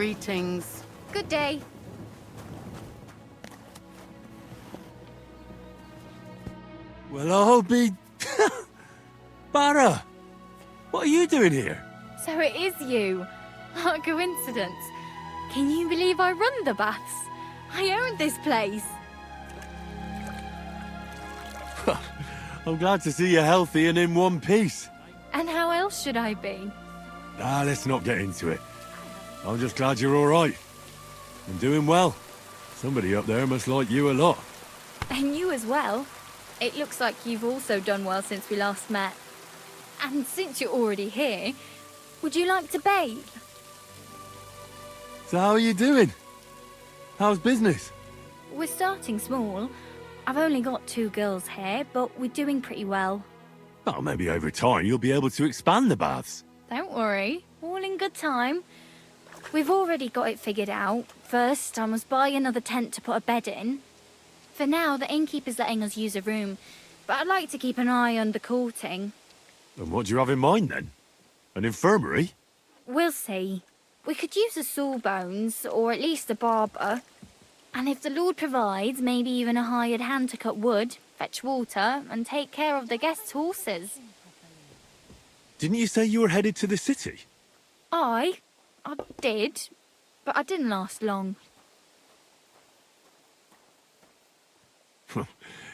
Greetings. Good day. Well, I'll be... Bara! What are you doing here? So it is you. What a coincidence. Can you believe I run the baths? I own this place. I'm glad to see you healthy and in one piece. And how else should I be? Let's not get into it. I'm just glad you're all right. And doing well. Somebody up there must like you a lot. And you as well. It looks like you've also done well since we last met. And since you're already here, would you like to bathe? So how are you doing? How's business? We're starting small. I've only got 2 girls here, but we're doing pretty well. Oh, maybe over time you'll be able to expand the baths. Don't worry, all in good time. We've already got it figured out. First, I must buy another tent to put a bed in. For now, the innkeeper's letting us use a room, but I'd like to keep an eye on the courting. And what do you have in mind then? An infirmary? We'll see. We could use a sawbones, or at least a barber. And if the Lord provides, maybe even a hired hand to cut wood, fetch water, and take care of the guests' horses. Didn't you say you were headed to the city? I did, but I didn't last long.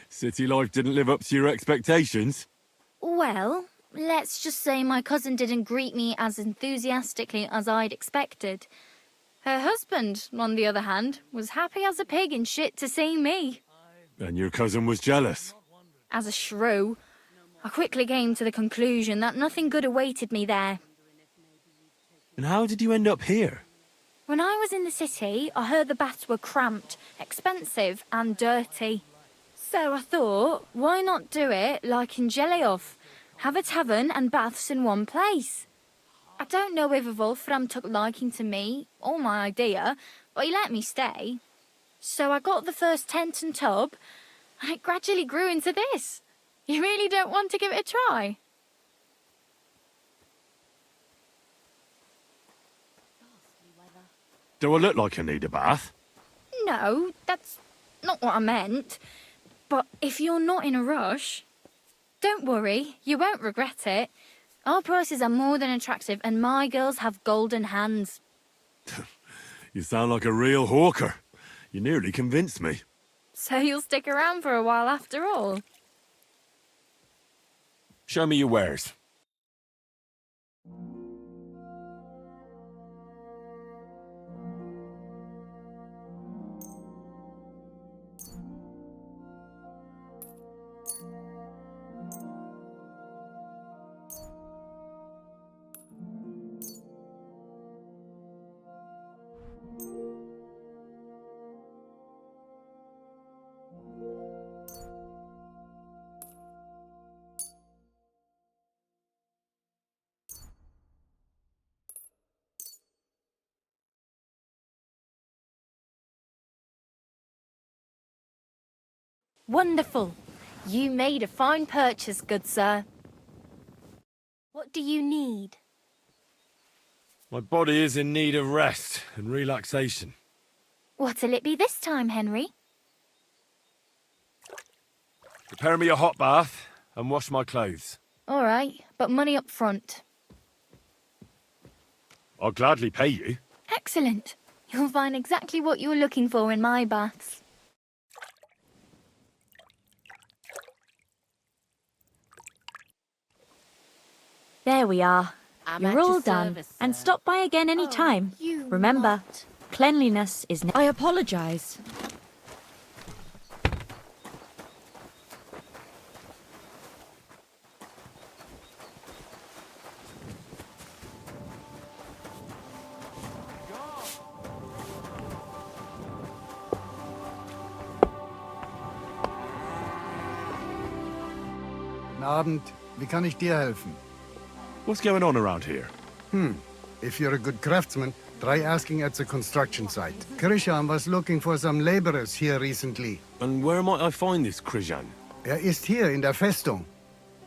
City life didn't live up to your expectations? Well, let's just say my cousin didn't greet me as enthusiastically as I'd expected. Her husband, on the other hand, was happy as a pig in shit to see me. And your cousin was jealous? As a shrew, I quickly came to the conclusion that nothing good awaited me there. And how did you end up here? When I was in the city, I heard the baths were cramped, expensive and dirty. So I thought, why not do it like in Jellyov? Have a tavern and baths in one place. I don't know if Wolfram took liking to me or my idea, but he let me stay. So I got the first tent and tub, and it gradually grew into this. You really don't want to give it a try? Do I look like I need a bath? No, that's not what I meant. But if you're not in a rush, don't worry, you won't regret it. Our prices are more than attractive, and my girls have golden hands. You sound like a real hawker. You nearly convinced me. So you'll stick around for a while after all? Show me your wares. Wonderful. You made a fine purchase, good sir. What do you need? My body is in need of rest and relaxation. What'll it be this time, Henry? Prepare me a hot bath and wash my clothes. All right, but money up front. I'll gladly pay you. Excellent. You'll find exactly what you're looking for in my baths. There we are. You're all done. And stop by again any time. Remember, cleanliness is... I apologize. Guten Abend. Wie kann ich dir helfen? What's going on around here? If you're a good craftsman, try asking at the construction site. Coercion was looking for some laborers here recently. And where might I find this Coercion? Ist hier in der Festung.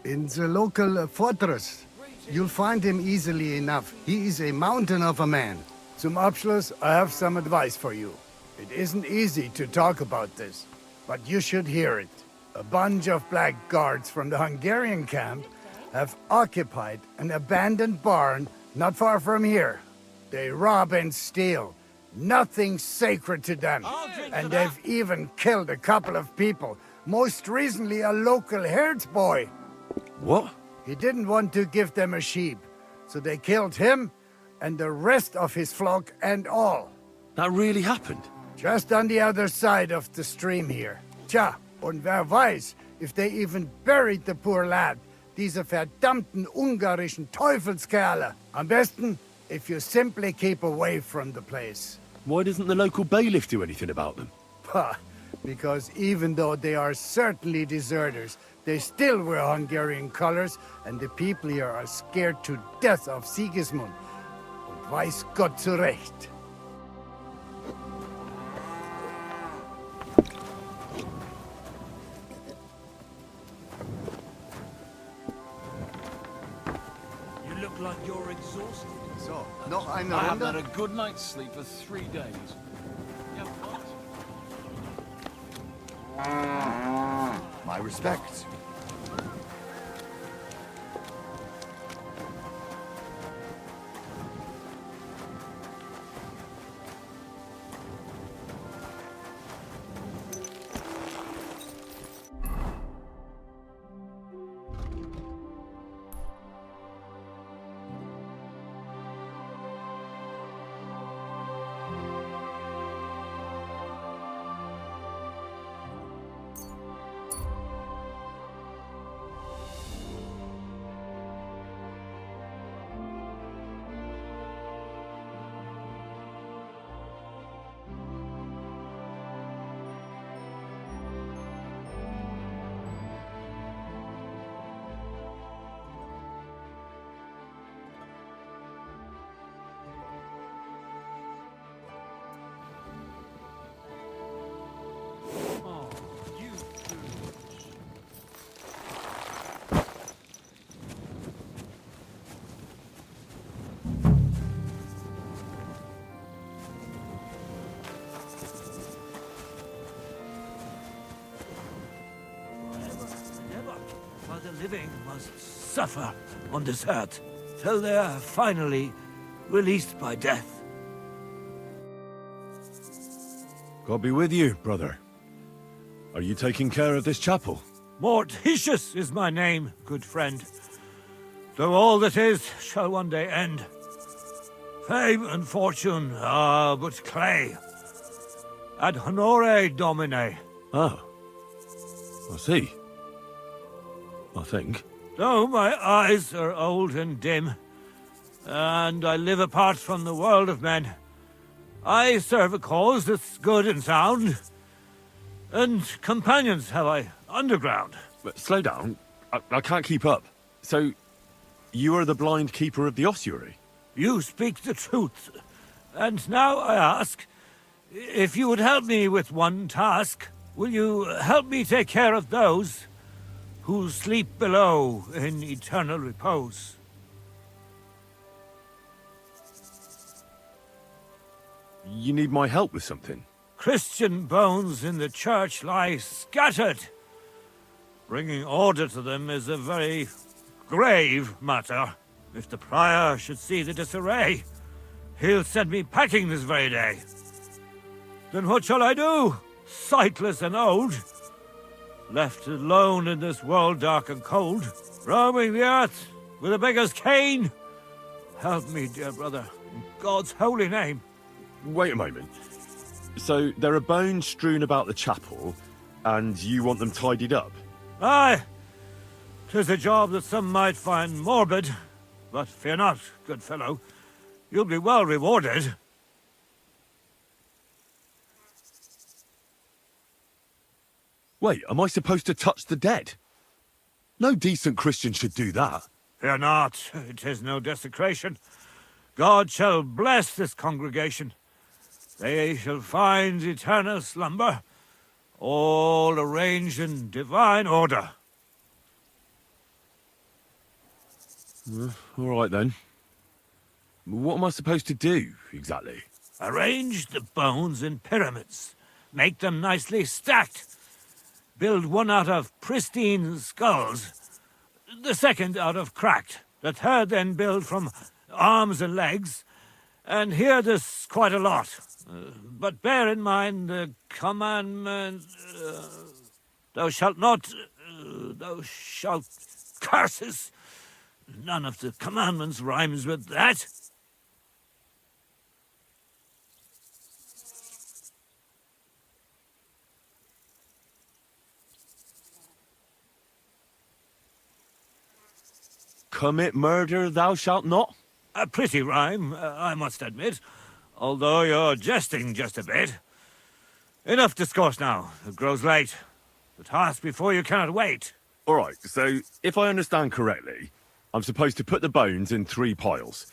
In the local fortress. You'll find him easily enough. He is a mountain of a man. Zum Abschluss, I have some advice for you. It isn't easy to talk about this, but you should hear it. A bunch of black guards from the Hungarian camp have occupied an abandoned barn not far from here. They rob and steal. Nothing sacred to them. And they've even killed a couple of people. Most recently, a local herdsboy. What? He didn't want to give them a sheep, so they killed him and the rest of his flock and all. That really happened? Just on the other side of the stream here. Tja, und wer weiß, if they even buried the poor lad. Diese verdammten ungarischen Teufelskerle. Am besten, if you simply keep away from the place. Why doesn't the local bailiff do anything about them? Pah, because even though they are certainly deserters, they still wear Hungarian colors, and the people here are scared to death of Sigismund. Und weiß Gott zu Recht. You look like you're exhausted. So, noch eine I haven't Runde? had a good night's sleep for 3 days. Yeah, what? My respects. Oh, you foolish. Never, for the living must suffer on this earth till they are finally released by death. God be with you, brother. Are you taking care of this chapel? Mortitius is my name, good friend. Though all that is shall one day end. Fame and fortune are but clay. Ad honore domine. Oh. I see. I think. Though my eyes are old and dim, and I live apart from the world of men, I serve a cause that's good and sound. And companions have I underground. But slow down. I can't keep up. So, you are the blind keeper of the ossuary? You speak the truth. And now I ask, if you would help me with one task, will you help me take care of those who sleep below in eternal repose? You need my help with something? Christian bones in the church lie scattered. Bringing order to them is a very grave matter. If the prior should see the disarray, he'll send me packing this very day. Then what shall I do, sightless and old? Left alone in this world dark and cold, roaming the earth with a beggar's cane? Help me, dear brother, in God's holy name. Wait a moment. So, there are bones strewn about the chapel, and you want them tidied up? Aye, 'tis a job that some might find morbid, but fear not, good fellow. You'll be well rewarded. Wait, am I supposed to touch the dead? No decent Christian should do that. Fear not, it is no desecration. God shall bless this congregation. They shall find eternal slumber, all arranged in divine order. All right then. What am I supposed to do, exactly? Arrange the bones in pyramids. Make them nicely stacked. Build one out of pristine skulls, the second out of cracked, the third then build from arms and legs, and here there's quite a lot. But bear in mind the commandment, thou shalt not, thou shalt curses. None of the commandments rhymes with that. Commit murder, thou shalt not? A pretty rhyme, I must admit, although you're jesting just a bit. Enough discourse now. It grows late. The task before you cannot wait. All right, so if I understand correctly, I'm supposed to put the bones in 3 piles.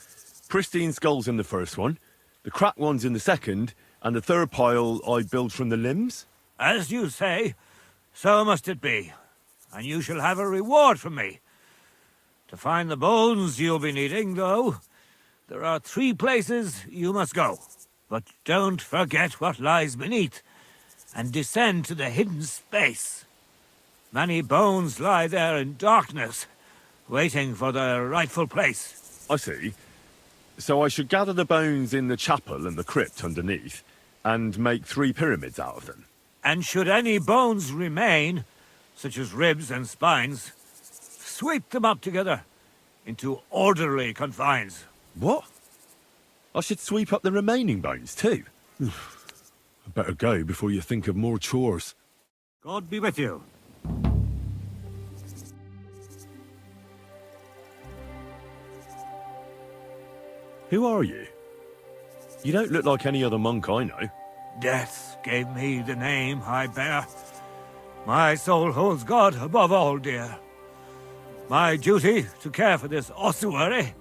Pristine skulls in the first one, the cracked ones in the second, and the third pile I build from the limbs? As you say, so must it be. And you shall have a reward from me. To find the bones you'll be needing, though, there are 3 places you must go. But don't forget what lies beneath, and descend to the hidden space. Many bones lie there in darkness, waiting for their rightful place. I see. So I should gather the bones in the chapel and the crypt underneath, and make 3 pyramids out of them. And should any bones remain, such as ribs and spines, sweep them up together into orderly confines. What? I should sweep up the remaining bones too? I better go before you think of more chores. God be with you. Who are you? You don't look like any other monk I know. Death gave me the name I bear. My soul holds God above all dear. My duty to care for this ossuary,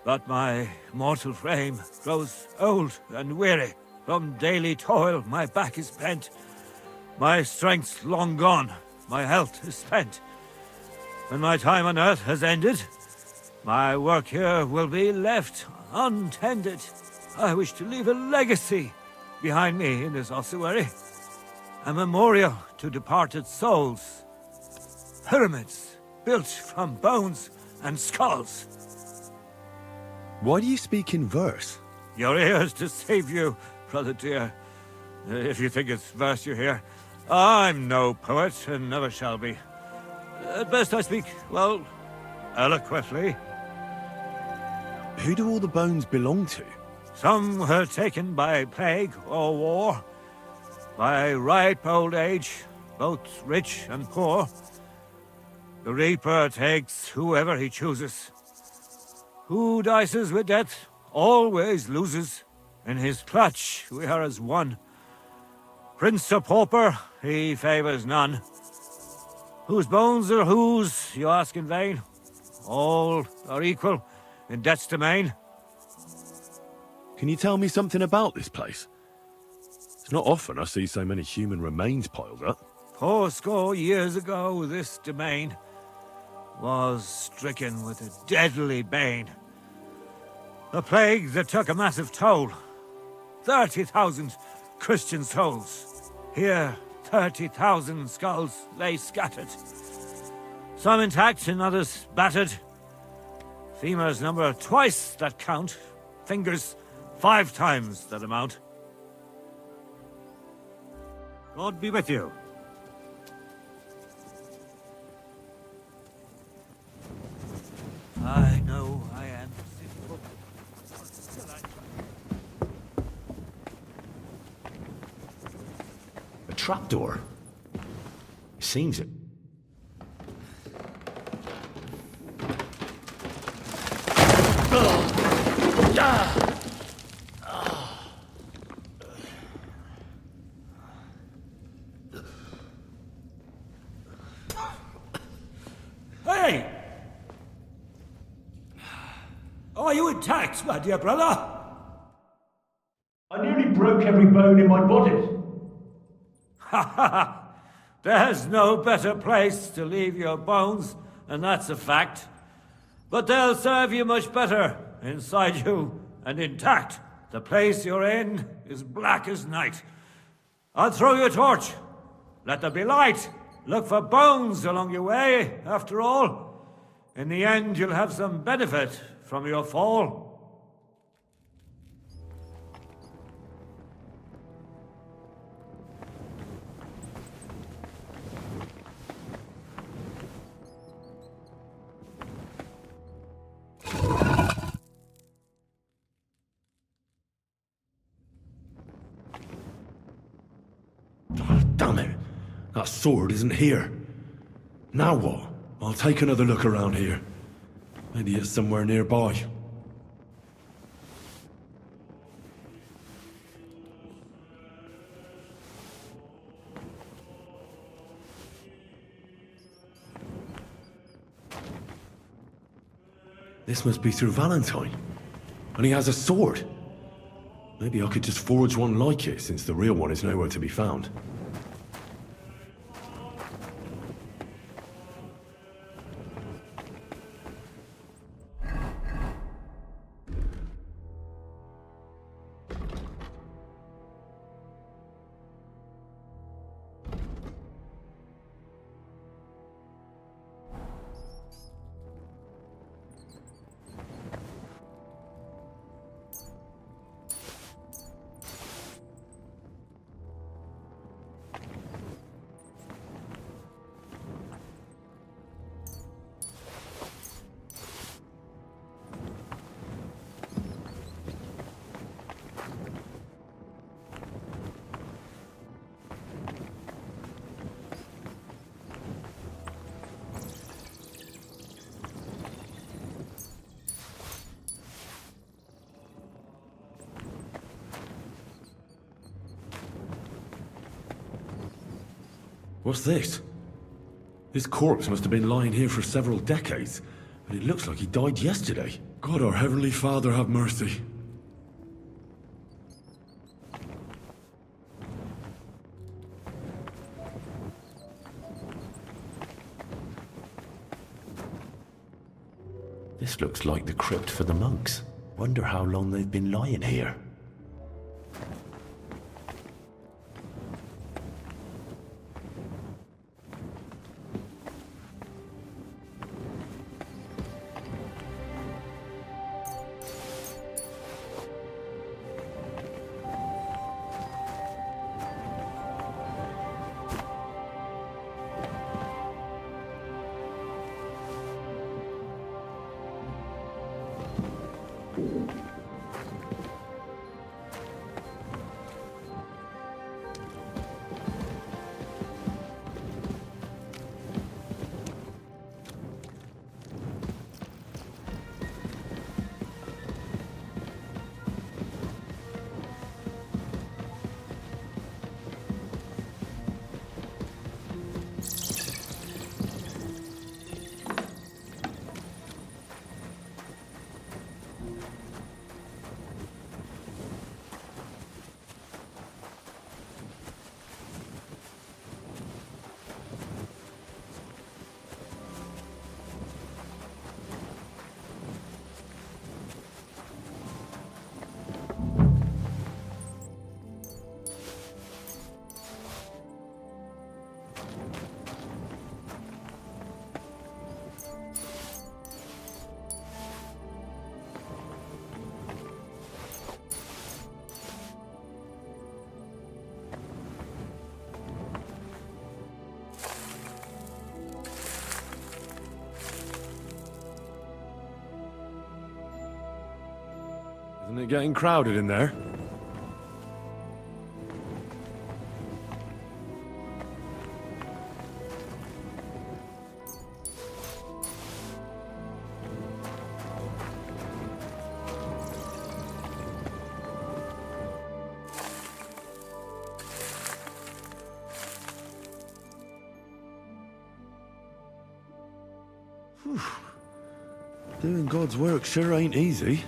but my mortal frame grows old and weary. From daily toil my back is bent. My strength's long gone, my health is spent. When my time on earth has ended, my work here will be left untended. I wish to leave a legacy behind me in this ossuary. A memorial to departed souls. Pyramids built from bones and skulls. Why do you speak in verse? Your ears to save you, brother dear. If you think it's verse you hear. I'm no poet, and never shall be. At best I speak, well, eloquently. Who do all the bones belong to? Some were taken by plague or war, by ripe old age, both rich and poor. The Reaper takes whoever he chooses. Who dices with death always loses. In his clutch we are as one. Prince or pauper, he favors none. Whose bones are whose, you ask in vain? All are equal in death's domain. Can you tell me something about this place? It's not often I see so many human remains piled up. 80 years ago, this domain was stricken with a deadly bane. A plague that took a massive toll. 30,000 Christian souls. Here, 30,000 skulls lay scattered. Some intact and others battered. Femurs number twice that count. Fingers 5 times that amount. God be with you. I know I am sinful. But still A trapdoor. Seems it. Hey! Are you intact, my dear brother? I nearly broke every bone in my body. Ha ha ha! There's no better place to leave your bones, and that's a fact. But they'll serve you much better inside you and intact. The place you're in is black as night. I'll throw you a torch. Let there be light. Look for bones along your way, after all. In the end, you'll have some benefit from your fall. Damn it! That sword isn't here. Now what? I'll take another look around here. Maybe it's somewhere nearby. This must be Sir Valentine. And he has a sword. Maybe I could just forge one like it, since the real one is nowhere to be found. What's this? This corpse must have been lying here for several decades, but it looks like he died yesterday. God, our Heavenly Father, have mercy. This looks like the crypt for the monks. Wonder how long they've been lying here. Isn't it getting crowded in there? Whew. Doing God's work sure ain't easy.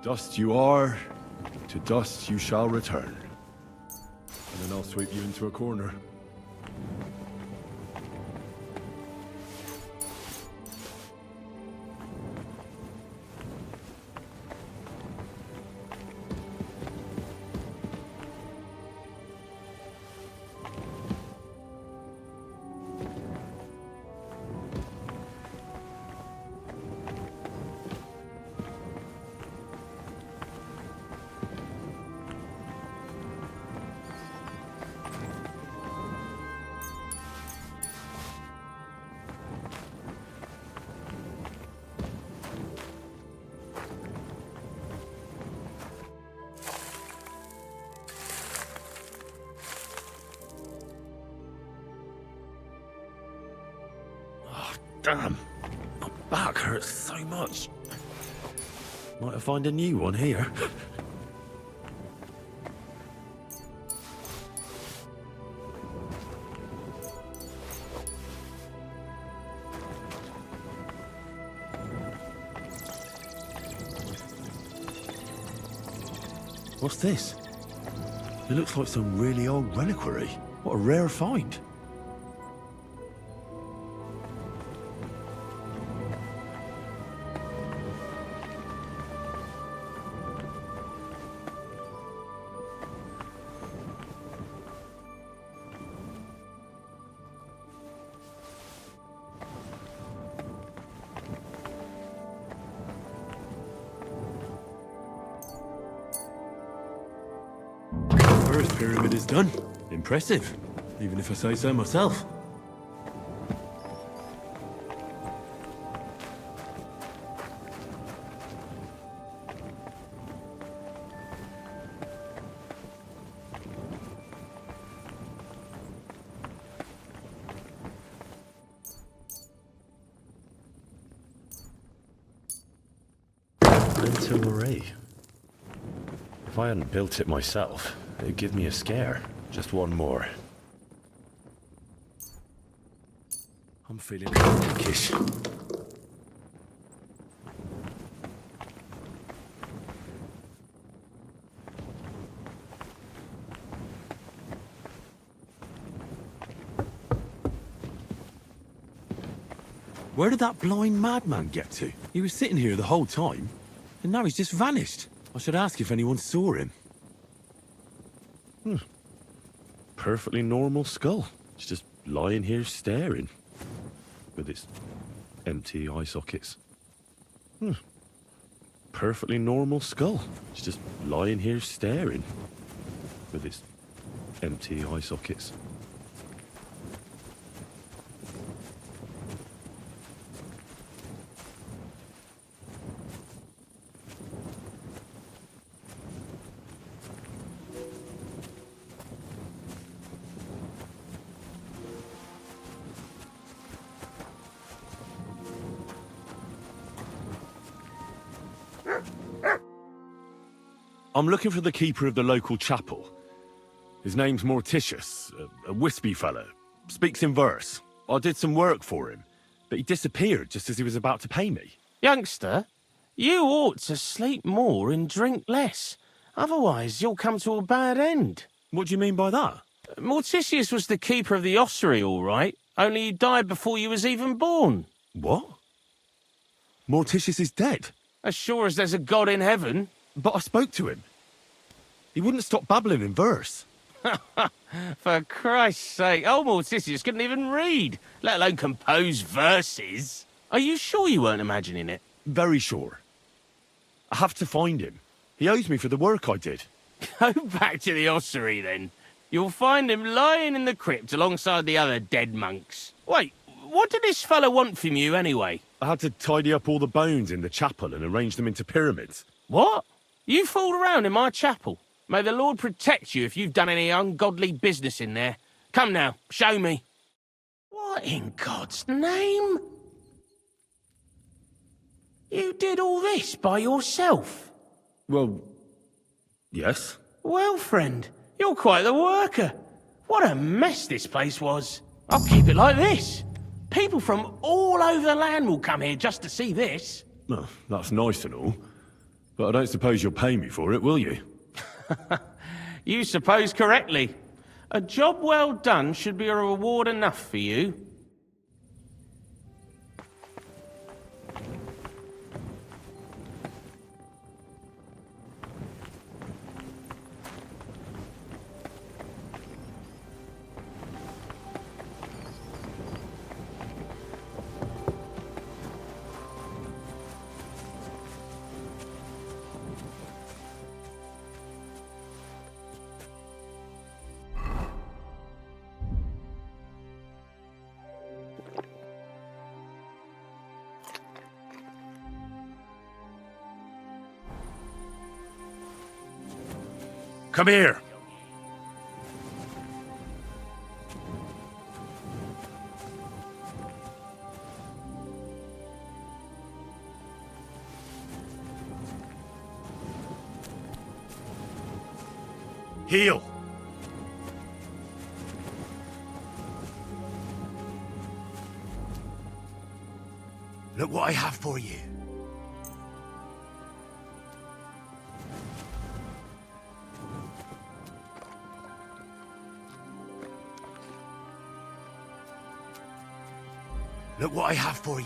Dust you are, to dust you shall return. And then I'll sweep you into a corner. Damn, my back hurts so much. Might I find a new one here? What's this? It looks like some really old reliquary. What a rare find. First pyramid is done. Impressive, even if I say so myself. Oratory. If I hadn't built it myself, it'd give me a scare. Just one more. I'm feeling peckish. Where did that blind madman get to? He was sitting here the whole time, and now he's just vanished. I should ask if anyone saw him. Perfectly normal skull. It's just lying here staring. With its empty eye sockets. Perfectly normal skull. It's just lying here staring. With its empty eye sockets. I'm looking for the keeper of the local chapel. His name's Morticius, a wispy fellow. Speaks in verse. I did some work for him, but he disappeared just as he was about to pay me. Youngster, you ought to sleep more and drink less. Otherwise, you'll come to a bad end. What do you mean by that? Morticius was the keeper of the ossuary, all right, only he died before you was even born. What? Morticius is dead? As sure as there's a God in heaven. But I spoke to him. He wouldn't stop babbling in verse. For Christ's sake, old Morticius couldn't even read, let alone compose verses. Are you sure you weren't imagining it? Very sure. I have to find him. He owes me for the work I did. Go back to the ossuary, then. You'll find him lying in the crypt alongside the other dead monks. Wait, what did this fellow want from you, anyway? I had to tidy up all the bones in the chapel and arrange them into pyramids. What? You fooled around in my chapel. May the Lord protect you if you've done any ungodly business in there. Come now, show me. What in God's name? You did all this by yourself? Well, yes. Well, friend, you're quite the worker. What a mess this place was. I'll keep it like this. People from all over the land will come here just to see this. Well, that's nice and all. But I don't suppose you'll pay me for it, will you? You suppose correctly. A job well done should be a reward enough for you. Come here. Heal. Look what I have for you. Look what I have for you.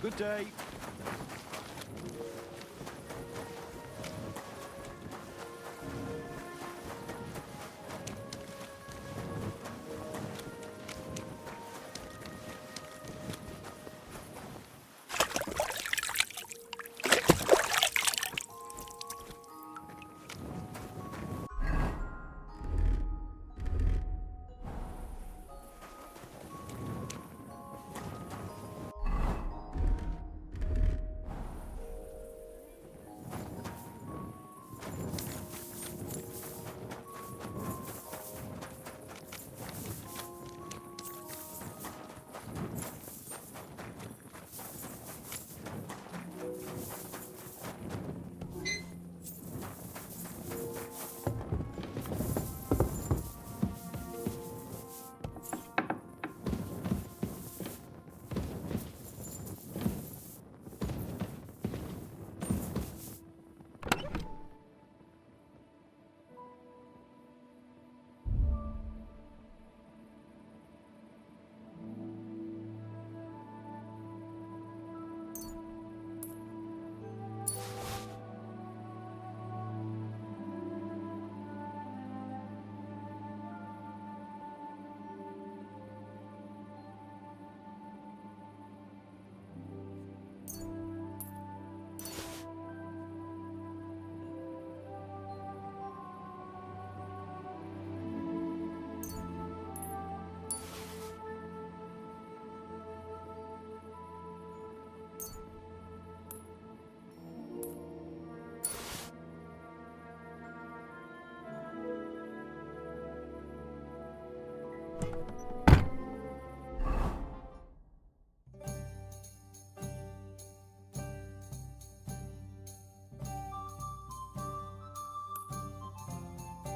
Good day.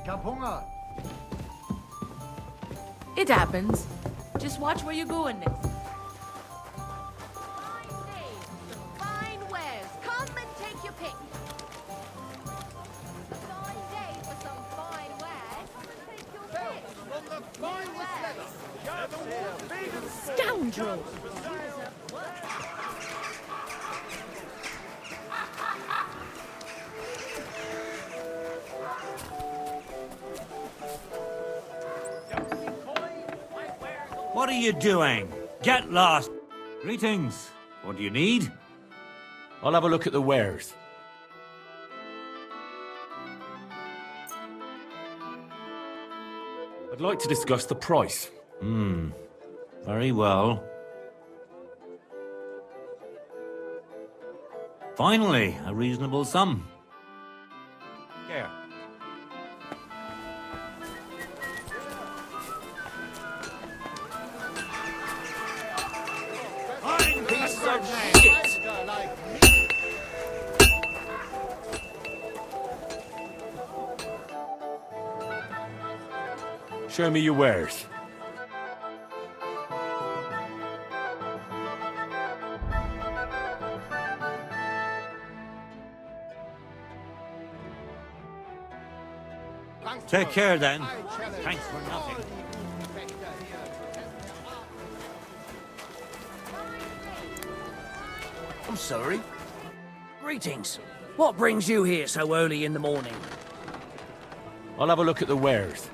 Ich hab Hunger. It happens. Just watch where you're going next. Fine days, fine wares. Come and take your pick. Fine days for some fine wares. Come and take your pick. From the finest leather. Scoundrel! What are you doing? Get lost! Greetings. What do you need? I'll have a look at the wares. I'd like to discuss the price. Very well. Finally, a reasonable sum. Here. Fine piece of shit! Show me your wares. Take care then. Thanks for nothing. I'm sorry. Greetings. What brings you here so early in the morning? I'll have a look at the wares.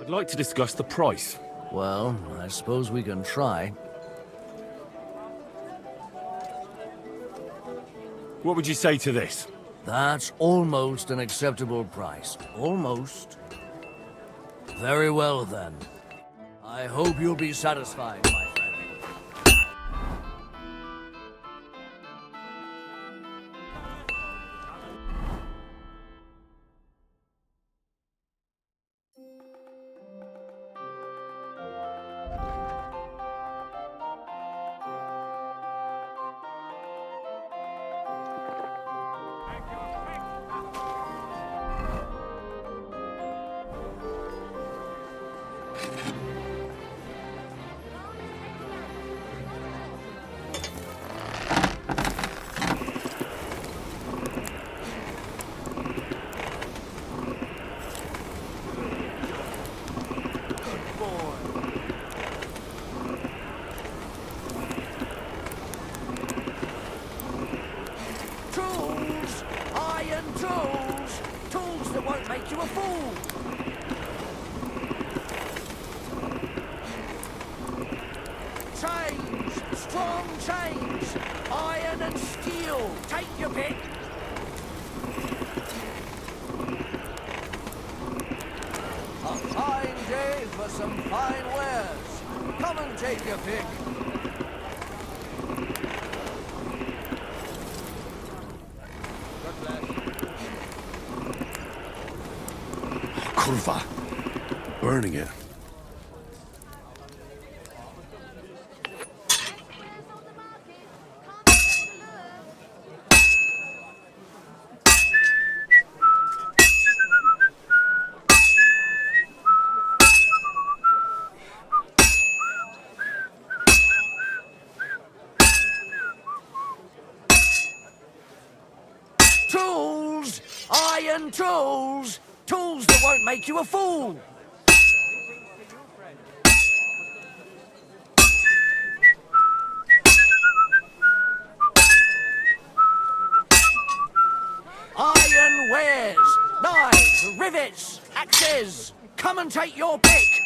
I'd like to discuss the price. Well, I suppose we can try. What would you say to this? That's almost an acceptable price. Almost. Very well, then. I hope you'll be satisfied, my friend. tools! Tools that won't make you a fool! Chains! Strong chains! Iron and steel! Take your pick! A fine day for some fine wares. Come and take your pick. Kurva. Burning it. Tools! Iron tools! Tools that won't make you a fool! Iron wares! Knives! Rivets! Axes! Come and take your pick!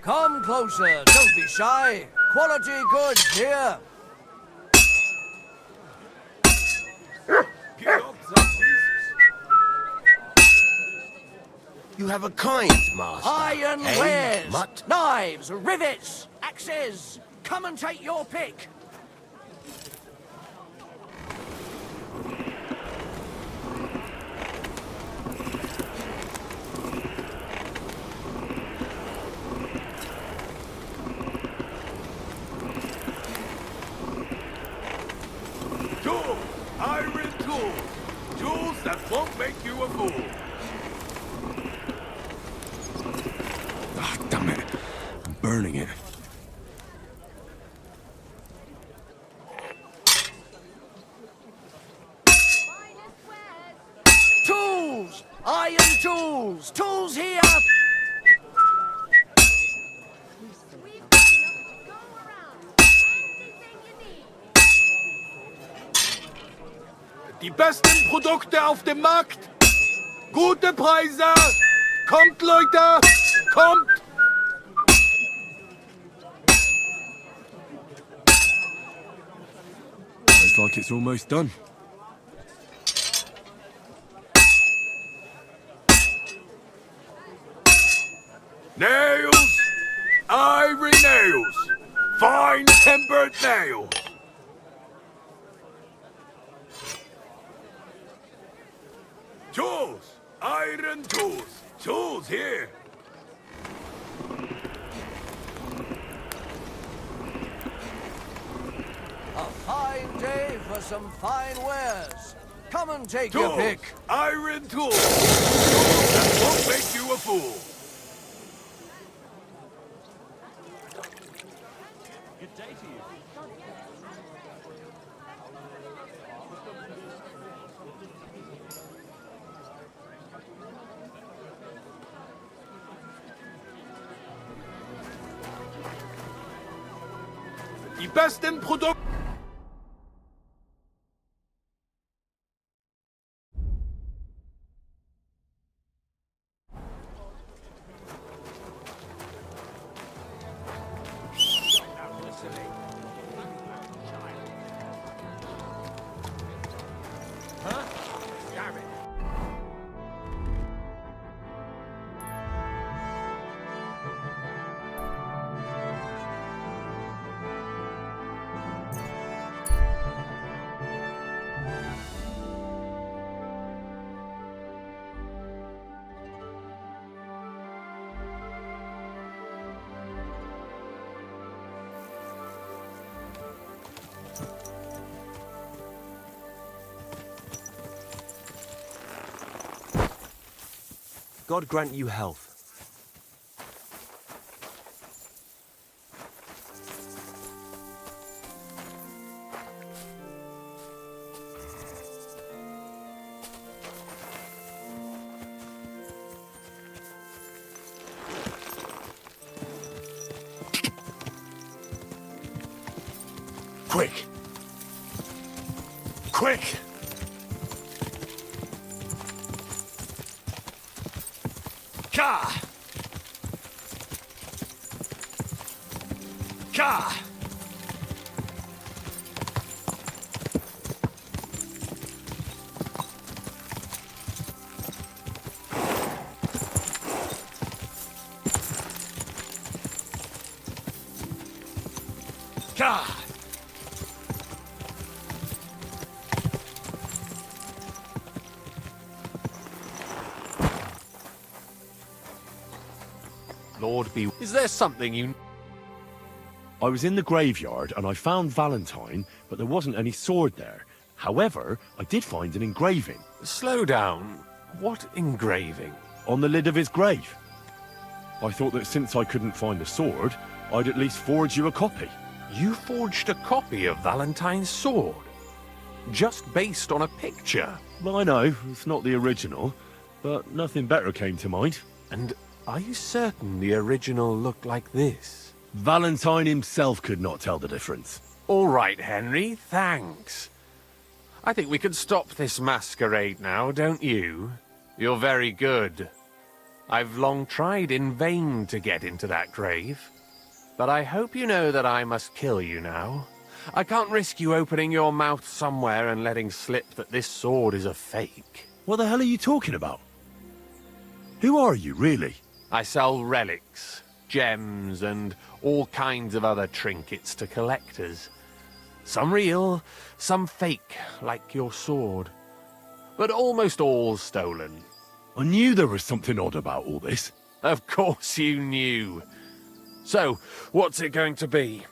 Come closer, don't be shy. Quality goods here. You have a kind, master. Iron Hey, wares, mutt. knives, rivets, axes. Come and take your pick. Tools! Iron tools! Tools that won't make you a fool! Ah, damn it. I'm burning it. Tools! Iron tools! Tools here! Die besten Produkte auf dem Markt. Gute Preise. Kommt, Leute. Kommt. Looks like it's almost done. Nails. Iron nails. Fine tempered nails. Tools! Iron tools! Tools here! A fine day for some fine wares. Come and take Tools! your pick. Iron tools! Tools that won't make you a fool! Good day to you. Die besten Produkte... God grant you health. Quick! Quick! Ka! Ka! Ka! Lord be... Is there something you... I was in the graveyard and I found Valentine, but there wasn't any sword there. However, I did find an engraving. Slow down. What engraving? On the lid of his grave. I thought that since I couldn't find a sword, I'd at least forge you a copy. You forged a copy of Valentine's sword? Just based on a picture? Well, I know, it's not the original, but nothing better came to mind. And are you certain the original looked like this? Valentine himself could not tell the difference. All right, Henry, thanks. I think we can stop this masquerade now, don't you? You're very good. I've long tried in vain to get into that grave. But I hope you know that I must kill you now. I can't risk you opening your mouth somewhere and letting slip that this sword is a fake. What the hell are you talking about? Who are you, really? I sell relics, gems, and all kinds of other trinkets to collectors. Some real, some fake, like your sword. But almost all stolen. I knew there was something odd about all this. Of course you knew. So, what's it going to be?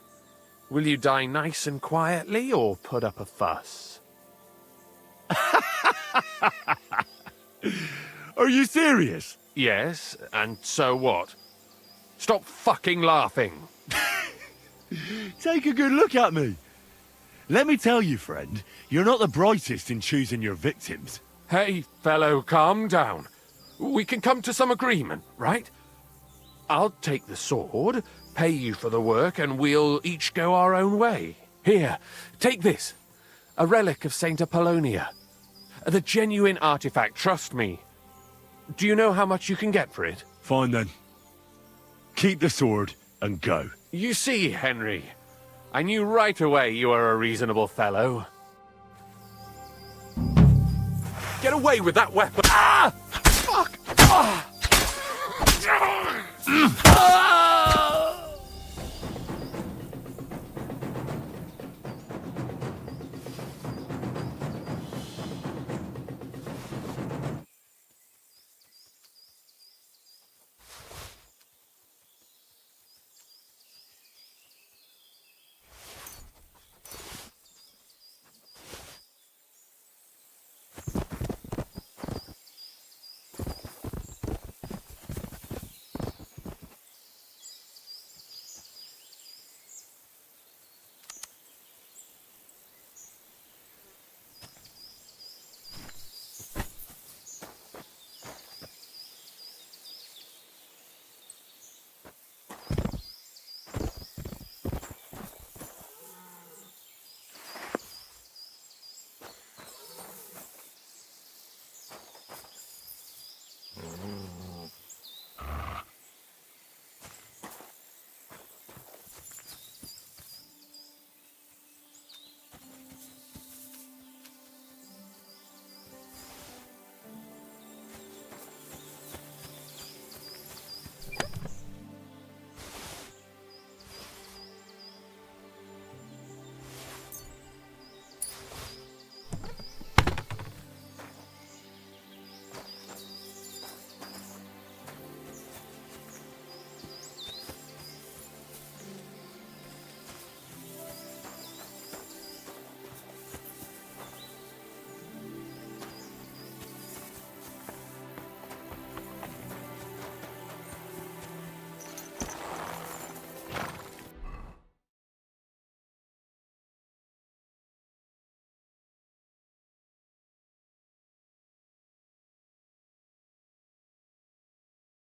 Will you die nice and quietly, or put up a fuss? Are you serious? Yes, and so what? Stop fucking laughing. Take a good look at me. Let me tell you, friend, you're not the brightest in choosing your victims. Hey, fellow, calm down. We can come to some agreement, right? I'll take the sword, pay you for the work, and we'll each go our own way. Here, take this. A relic of Saint Apollonia. The genuine artifact, trust me. Do you know how much you can get for it? Fine then. Keep the sword and go. You see, Henry, I knew right away you were a reasonable fellow. Get away with that weapon! Ah! Fuck! Ah!